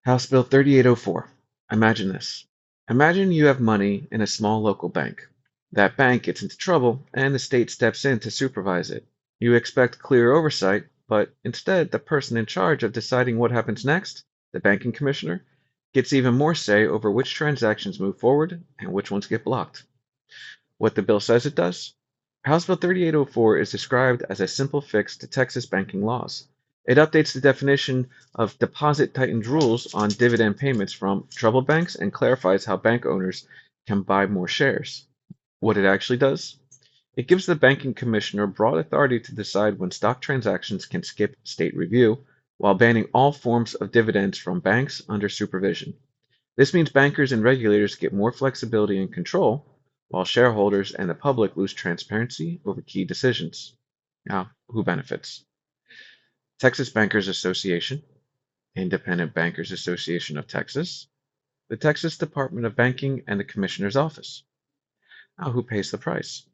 House Bill 3804. Imagine this. Imagine you have money in a small local bank. That bank gets into trouble and the state steps in to supervise it. You expect clear oversight, but instead, the person in charge of deciding what happens next, the banking commissioner, gets even more say over which transactions move forward and which ones get blocked. What the bill says it does? House Bill 3804 is described as a simple fix to Texas banking laws. It updates the definition of deposit tightened rules on dividend payments from troubled banks and clarifies how bank owners can buy more shares. What it actually does? It gives the banking commissioner broad authority to decide when stock transactions can skip state review, while banning all forms of dividends from banks under supervision. This means bankers and regulators get more flexibility and control, while shareholders and the public lose transparency over key decisions. Now, who benefits? Texas Bankers Association, Independent Bankers Association of Texas, the Texas Department of Banking, and the Commissioner's Office. Now, who pays the price?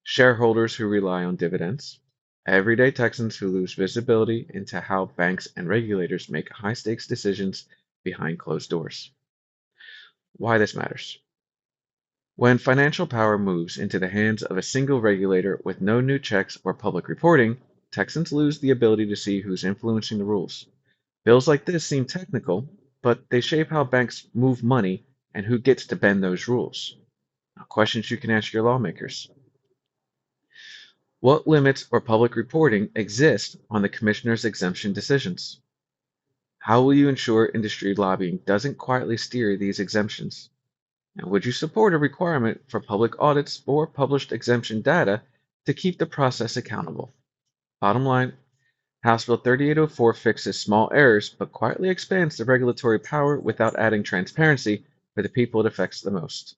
Shareholders who rely on dividends, everyday Texans who lose visibility into how banks and regulators make high stakes decisions behind closed doors. Why this matters. When financial power moves into the hands of a single regulator with no new checks or public reporting, Texans lose the ability to see who's influencing the rules. Bills like this seem technical, but they shape how banks move money and who gets to bend those rules. Now, questions you can ask your lawmakers. What limits or public reporting exist on the Commissioner's exemption decisions? How will you ensure industry lobbying doesn't quietly steer these exemptions? And would you support a requirement for public audits or published exemption data to keep the process accountable? Bottom line, House Bill 3804 fixes small errors but quietly expands the regulatory power without adding transparency for the people it affects the most.